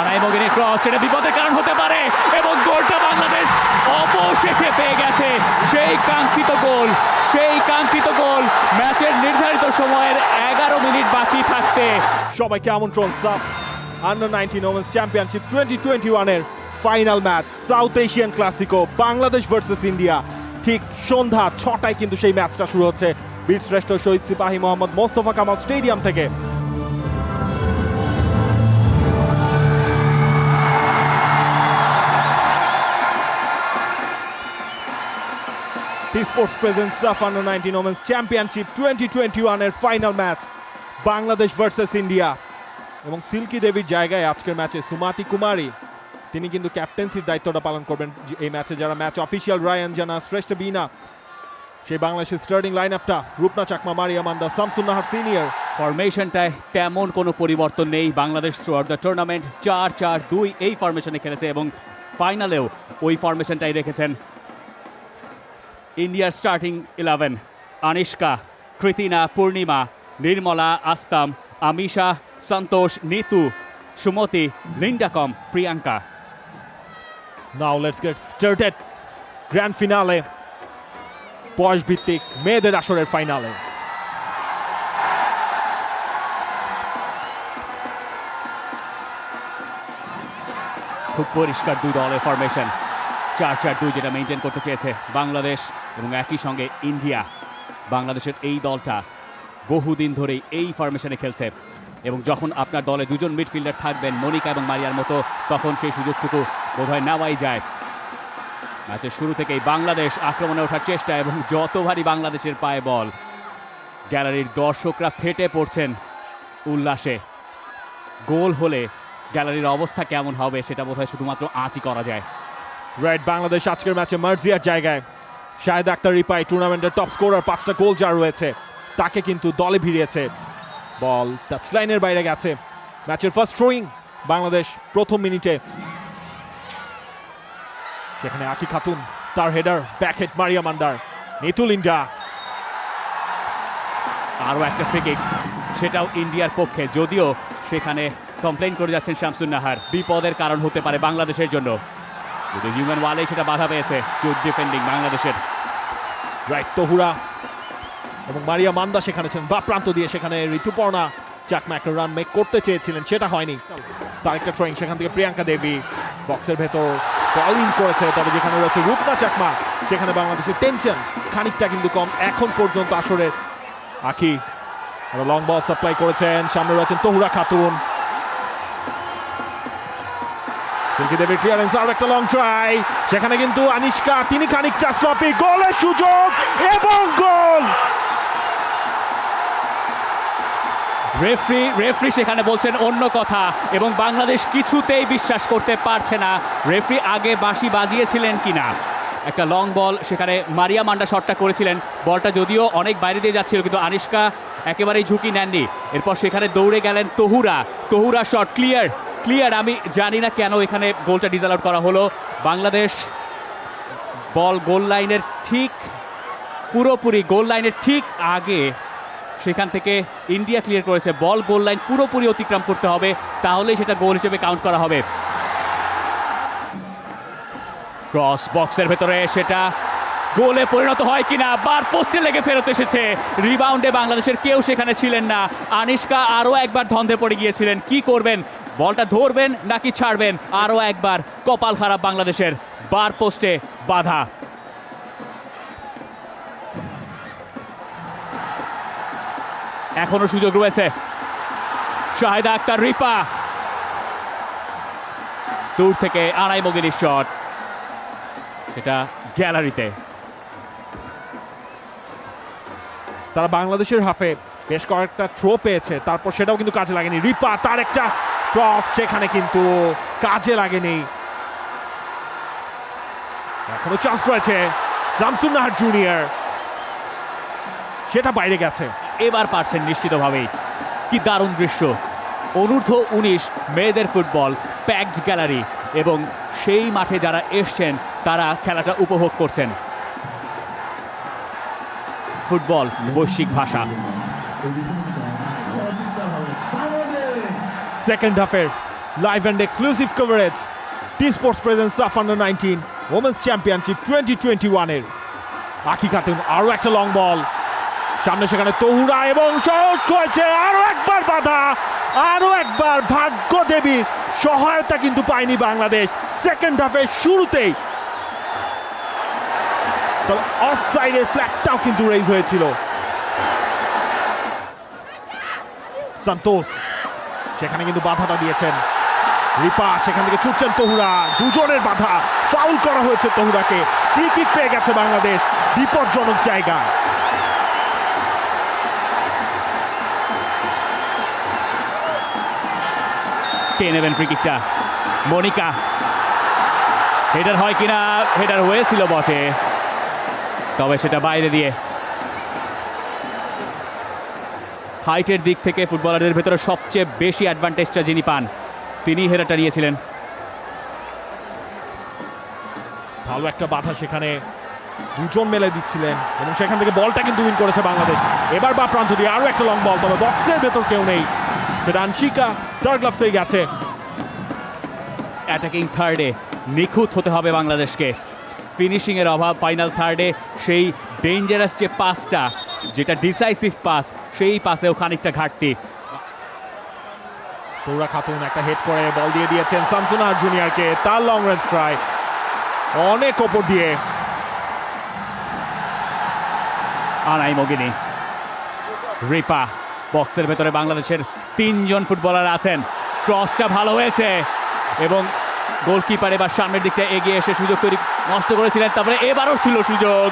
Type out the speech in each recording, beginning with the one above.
আনাইমুগিনের cross, সেটা বিপদের কারণ হতে পারে এবং গোলটা বাংলাদেশ অবশেষে পেয়ে গেছে। সেই কাঙ্ক্ষিত গোল ম্যাচের নির্ধারিত সময়ের 11 মিনিট বাকি থাকতে। সবাইকে আমন্ত্রণ সাফ আন্ডার-19 ওমেন্স চ্যাম্পিয়নশিপ 2021 এর final match south Asian Clasico Bangladesh versus India. ঠিক সন্ধ্যা 6টায় কিন্তু সেই ম্যাচটা শুরু হচ্ছে বীরশ্রেষ্ঠ শহীদ সিপাহী মোহাম্মদ মোস্তফা কামাল স্টেডিয়াম থেকে। স্পোর্টস প্রেজেন্স সাফ আন্ডার-19 ওমেন্স চ্যাম্পিয়নশিপ 2021 এর final match Bangladesh versus India. এবং সিল্কি দেবীর জায়গায় আজকের ম্যাচে সুমাতি কুমারী, তিনি কিন্তু ক্যাপ্টেন্সির দায়িত্বটা পালন করবেন এই ম্যাচে। যারা ম্যাচ অফিসিয়াল রায়ান জানা, শ্রেষ্ঠ বিনা, সেই বাংলাদেশের স্টার্টিং লাইন আপটা রূপনা চাকমা, মারিয়া মান্দা, শামসুন নাহার সিনিয়র। ফরমেশনটায় তেমন কোনো পরিবর্তন নেই। Bangladesh through out the tournament 4-4-2 এই ফরমেশনে খেলেছে এবং ফাইনালেও ওই ফরমেশনটাই রেখেছেন। ইন্ডিয়ার starting 11: Anishka, Kritina, Purnima, Nirmala, Astam, Amisha, Santosh, Neetu, Sumati, Lindakom, Priyanka. Now let's get started. Grand finale, বয়স ভিত্তিক মেয়েদের আসরের ফাইনালে। খুব পরিষ্কার দুই দলের ফরমেশন, 4-4-2 যেটা মেনটেন করতে চেয়েছে বাংলাদেশ এবং একই সঙ্গে ইন্ডিয়া। বাংলাদেশের এই দলটা বহুদিন ধরেই এই ফরমেশনে খেলছে এবং যখন আপনার দলে দুজন মিডফিল্ডার থাকবেন মনিকা এবং মারিয়ার মতো, তখন সেই সুযোগটুকু বোধহয় নেওয়াই যায়। ম্যাচের শুরু থেকেই বাংলাদেশ আক্রমণে ওঠার চেষ্টা এবং যতবারই বাংলাদেশের পায়ে বল, গ্যালারির দর্শকরা ফেটে পড়ছেন উল্লাসে। গোল হলে গ্যালারির অবস্থা কেমন হবে সেটা বোধহয় শুধুমাত্র আঁচই করা যায়। রাইট, বাংলাদেশ আজকের ম্যাচে মার্জিয়ার জায়গায় শাহেদ আক্তার রিপাই, টুর্নামেন্টের টপ স্কোরার, 5টা গোল যার রয়েছে, তাকে কিন্তু দলে ভিড়িয়েছে। বল টাচ লাইনের বাইরে গেছে। ম্যাচের ফার্স্ট থ্রোয়িং বাংলাদেশ প্রথম মিনিটে। সেখানে আকি খাতুন, তার header, back head Maria Mandar, Neetu Linda. আরও একটা ফ্রি কিক, সেটাও ইন্ডিয়ার পক্ষে, যদিও সেখানে কমপ্লেন করে যাচ্ছেন শামসুন নাহার, বিপদের কারণ হতে পারে বাংলাদেশের জন্য। যদি হিউম্যান ওয়ালে সেটা বাধা পেয়েছে গুড ডিফেন্ডিং বাংলাদেশের। রাইট, তহুরা এবং মারিয়া মান্দা সেখানে ছিলেন বা প্রান্ত দিয়ে। সেখানে ঋতুপর্ণা চাকমা একটা রান মেক করতে চেয়েছিলেন, সেটা হয়নি। তার একটা থ্রোয়িং, সেখান থেকে প্রিয়াঙ্কা দেবী বক্সের ভেতর বলিং করেছে। তবে যেখানে রয়েছে রূপনা চাকমা, সেখানে বাংলাদেশের টেনশন খানিকটা কিন্তু কম এখন পর্যন্ত আসরের। আকি লং বল সাপ্লাই করেছেন, সামনে রয়েছেন তহুরা খাতুন। সিল্কি দেবীর ক্লিয়ারেন্স, আর একটা লং ট্রাই, সেখানে কিন্তু আনিশকা, তিনি খানিকটা স্লপি, গোলের সুযোগ এবং গোল। রেফরি সেখানে বলছেন অন্য কথা এবং বাংলাদেশ কিছুতেই বিশ্বাস করতে পারছে না রেফরি আগে বাঁশি বাজিয়েছিলেন কিনা। একটা লং বল, সেখানে মারিয়া মান্ডা শটটা করেছিলেন, বলটা যদিও অনেক বাইরে দিয়ে যাচ্ছিল কিন্তু আনিশকা একেবারেই ঝুঁকি নেননি। এরপর সেখানে দৌড়ে গেলেন তহুরা শট ক্লিয়ার। আমি জানি না কেন এখানে গোলটা ডিসঅ্যালাউড করা হলো। বাংলাদেশ বল গোল লাইনের ঠিক পুরোপুরি গোল লাইনের ঠিক আগে, সেখান থেকে ইন্ডিয়া ক্লিয়ার করেছে। বল গোল লাইন পুরোপুরি অতিক্রম করতে হবে, তাহলেই সেটা গোল হিসেবে কাউন্ট করা হবে। ক্রস বক্সের ভেতরে, সেটা গোলে পরিণত হয় কিনা, বার পোস্টে লেগে ফেরত এসেছে। রিবাউন্ডে বাংলাদেশের কেউ সেখানে ছিলেন না। আনিশকা আরও একবার ধন্দে পড়ে গিয়েছিলেন, কি করবেন, বলটা ধরবেন নাকি ছাড়বেন। আরও একবার কপাল খারাপ বাংলাদেশের, বার পোস্টে বাধা। এখনো সুযোগ রয়েছে। শাহেদা আক্তার রিপা, দূর থেকে আনাইমুগিনির শট, সেটা গ্যালারিতে। তারা বাংলাদেশের হাফে বেশ কয়েকটা থ্রো পেয়েছে, তারপর সেটাও কিন্তু কাজে লাগেনি। রিপা, তার একটা ক্রস, সেখানে কিন্তু কাজে লাগেনি। এখনো চান্স রয়েছে শামসুন নাহার জুনিয়র, সেটা বাইরে গেছে। এবার পারছেন নিশ্চিতভাবেই। কি দারুণ দৃশ্য, অনূর্ধ্ব-19 মেয়েদের ফুটবল, প্যাকড গ্যালারি এবং সেই মাঠে যারা এসছেন তারা খেলাটা উপভোগ করছেন। ফুটবল বৈশ্বিক ভাষা। সেকেন্ড হাফের Live and exclusive coverage. T-Sports presents SAF Under-19 Women's Championship 2021 এর। আখি খাতুন আরো একটা লং বল, সামনে সেখানে তহুরা এবং শট হয়েছে, আরো একবার বাধা, আরো একবার ভাগ্য দেবীর সহায়তা কিন্তু পায়নি বাংলাদেশ সেকেন্ড হাফের শুরুতেই। তবে অফসাইডের ফ্ল্যাগটাও কিন্তু রেইজ হয়েছিল। সন্তোষ সেখানে কিন্তু বাধাটা দিয়েছেন, রিপা সেখান থেকে ছুটছেন, তহুরা দুজনের বাধা, ফাউল করা হয়েছে তহুরাকে, ফ্রি কিক পেয়ে গেছে বাংলাদেশ বিপজ্জনক জায়গায়। কে নেবেন ফ্রি কিকটা? মনিকা, হেডার হয় কিনা? হেডার হয়েছিল বটে, তবে সেটা বাইরে দিয়ে। হাইটের দিক থেকে ফুটবলারদের ভেতরে সবচেয়ে বেশি অ্যাডভান্টেজটা যিনি পান তিনি হেডারটা নিয়েছিলেন। ভালো একটা বাধা সেখানে দুজন মেলে দিচ্ছিলেন এবং সেখান থেকে বলটা কিন্তু উইন করেছে বাংলাদেশ। এবার বা প্রান্ত দিয়ে আরো একটা লং বল, তবে বক্সের ভেতর কেউ নেই, সেটা আনশিকা থার্ড গ্লাভস হয়ে গেছে। অ্যাটাকিং থার্ডে নিখুঁত হতে হবে বাংলাদেশকে, ফিনিশিংয়ের অভাব ফাইনাল থার্ডে। সেই ডেঞ্জারাস যে পাসটা, যেটা ডিসাইসিভ পাস, সেই পাসেও খানিকটা ঘাটতি। তহুরা খাতুন একটা হেড করে বল দিয়ে দিয়েছেন শামসুনাহার জুনিয়রকে, তার লং রেঞ্জ ট্রাই অনেক ওপর দিয়ে। আনাই মগিনী, রিপা, বক্সের ভেতরে বাংলাদেশের তিনজন ফুটবলার আছেন। ক্রসটা ভালো হয়েছে এবং গোলকিপার এবার সামনের দিকটা এগিয়ে এসে সুযোগ তৈরি নষ্ট করেছিলেন, তারপরে এবারও ছিল সুযোগ।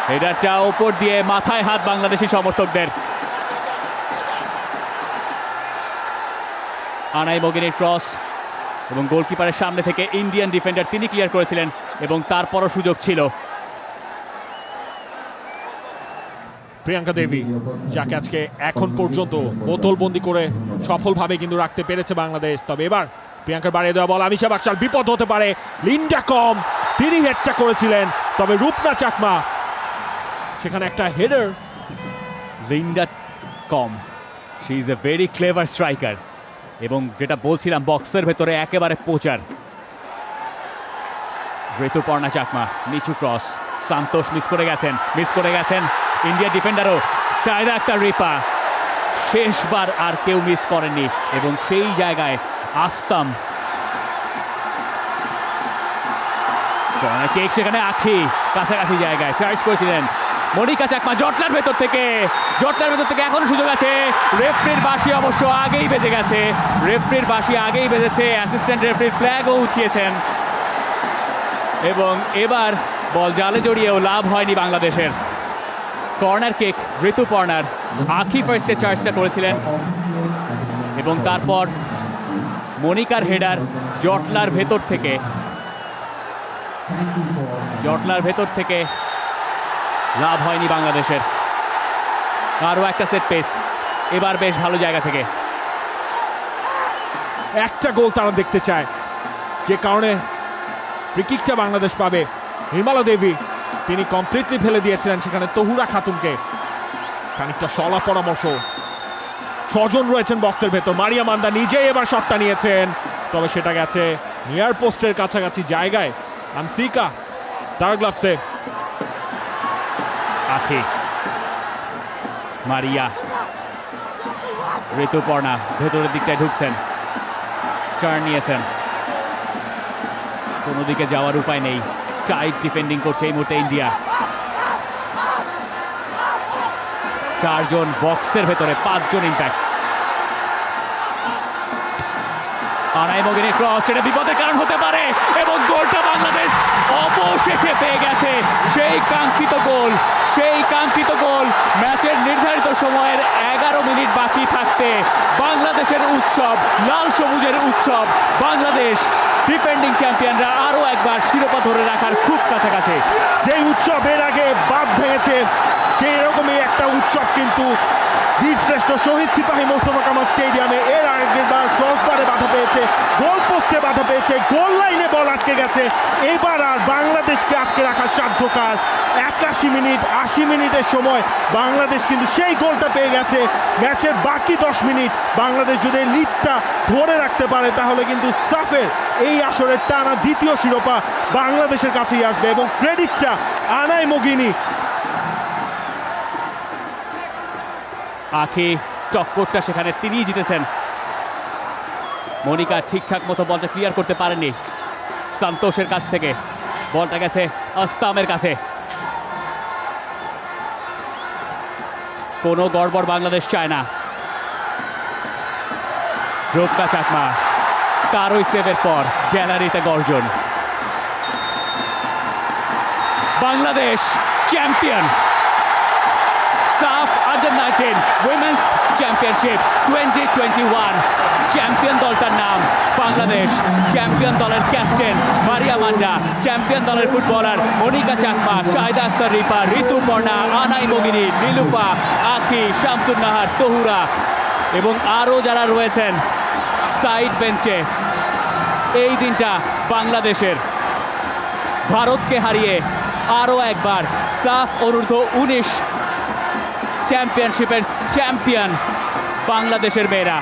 হেডারটা ওপর দিয়ে মাথায় হাত বাংলাদেশি সমর্থকদের। আনাই মগিনীর ক্রস এবং গোলকিপারের সামনে থেকে ইন্ডিয়ান ডিফেন্ডার তিনি ক্লিয়ার করেছিলেন এবং তারপরও সুযোগ ছিল। প্রিয়াঙ্কা দেবী, যাকে আজকে এখন পর্যন্ত বোতলবন্দি করে সফলভাবে কিন্তু রাখতে পেরেছে বাংলাদেশ। তবে এবার প্রিয়াঙ্কার বাড়িয়ে দেওয়া বল, আমিশা বাকশাল, বিপদ হতে পারে। লিন্ডা কম, তিনি হেডটা করেছিলেন, তবে রূপনা চাকমা সেখানে একটা header. Linda com, she is a very clever striker এবং যেটা বলছিলাম বক্সের ভেতরে একেবারে পোচার। ঋতুপর্ণা চাকমা, নিচু ক্রস, সন্তোষ মিস করে গেছেন ইন্ডিয়া ডিফেন্ডারও। শায়রা আক্তার রিপা, শেষবার আর কেউ মিস করেননি এবং সেই জায়গায় আসতাম। কেক সেখানে আখি কাছাকাছি জায়গায় চার্জ করেছিলেন। মনিকা চাকমা জটলার ভেতর থেকে এখনো সুযোগ আছে। রেফরির বাঁশি অবশ্য আগেই বেজে গেছে, অ্যাসিস্ট্যান্ট রেফরির ফ্ল্যাগও উঠিয়েছেন এবং এবার বল জালে জড়িয়েও লাভ হয়নি বাংলাদেশের। কর্নার কিক ঋতুপর্ণার, আখি ফার্স্টে চার্জটা করেছিলেন এবং তারপর মনিকার হেডার জটলার ভেতর থেকে লাভ হয়নি বাংলাদেশের। আরও একটা সেট পেস, এবার বেশ ভালো জায়গা থেকে। একটা গোল তারা দেখতে চায়, যে কারণে ফ্রি কিকটা বাংলাদেশ পাবে। নির্মলা দেবী তিনি কমপ্লিটলি ফেলে দিয়েছিলেন সেখানে তহুরা খাতুনকে। খানিকটা সলা পরামর্শ, ছজন রয়েছেন বক্সের ভেতর। মারিয়া মান্দা নিজেই এবার শটটা নিয়েছেন, তবে সেটা গেছে নিয়ার পোস্টের কাছাকাছি জায়গায়। আনসিকা তার গ্লাভসে। আখি, মারিয়া, ঋতুপর্ণা ভেতরের দিকটায় ঢুকছেন, টার্ন নিয়েছেন, কোনো দিকে যাওয়ার উপায় নেই। টাইট ডিফেন্ডিং করছে এই মুহূর্তে ইন্ডিয়া। চারজন বক্সের ভেতরে, পাঁচজন ইম্প্যাক্ট। আনাই মগিনের ক্রস, সেটা বিপদের কারণ হতে পারে এবং গোলটা বাংলাদেশ অবশেষে পেয়ে গেছে। সেই কাঙ্ক্ষিত গোল ম্যাচের নির্ধারিত সময়ের 11 মিনিট বাকি থাকতে বাংলাদেশের উৎসব, লাল সবুজের উৎসব। বাংলাদেশ ডিফেন্ডিং চ্যাম্পিয়নরা আরও একবার শিরোপা ধরে রাখার খুব কাছাকাছি। যেই উৎসব এর আগে বাদ ভেঙেছে, সেই রকমই একটা উৎসব কিন্তু বীরশ্রেষ্ঠ শহীদ সিপাহী মোস্তফা কামাল স্টেডিয়ামে এর আগের বার ক্রসবারে বাধা পেয়েছে পেয়েছে, গোল পোস্টে বাধা পেয়েছে, গোল লাইনে বল আটকে গেছে। এবার আর বাংলাদেশকে আটকে রাখার সাধ্যকার। 81 মিনিট 80 মিনিটের সময় বাংলাদেশ কিন্তু সেই গোলটা পেয়ে গেছে। ম্যাচের বাকি 10 মিনিট বাংলাদেশ যদি এই লিডটা ধরে রাখতে পারে তাহলে কিন্তু সাফের এই আসরের টানা দ্বিতীয় শিরোপা বাংলাদেশের কাছেই আসবে এবং ক্রেডিটটা আনাই মগিনি। আখি টক্করটা সেখানে তিনিই জিতেছেন। মনিকা ঠিকঠাক মতো বলটা ক্লিয়ার করতে পারেনি সন্তোষের কাছ থেকে। বলটা গেছে আস্তামের কাছে। কোনো গড়বড় বাংলাদেশ চায় না। রোপকা চাকমা তারই সেভের পর গ্যালারিতে গর্জন। বাংলাদেশ চ্যাম্পিয়ন। সাফ আন্ডার-19 উইমেন্স চ্যাম্পিয়নশিপ 2021। চ্যাম্পিয়ন দলটার নাম বাংলাদেশ। চ্যাম্পিয়ন দলের ক্যাপ্টেন মারিয়া মান্ডা, চ্যাম্পিয়ন দলের ফুটবলার মনিকা চাকমা, শাহিদা আক্তার রিপা, ঋতুপর্ণা, আনাই মগিনী, নীলুফা, আখি, শামসুন নাহার, তহুরা এবং আরও যারা রয়েছেন সাইড বেঞ্চে। এই দিনটা বাংলাদেশের। ভারতকে হারিয়ে আরও একবার সাফ অনূর্ধ্ব 19 চ্যাম্পিয়নশিপের চ্যাম্পিয়ন বাংলাদেশের মেয়েরা।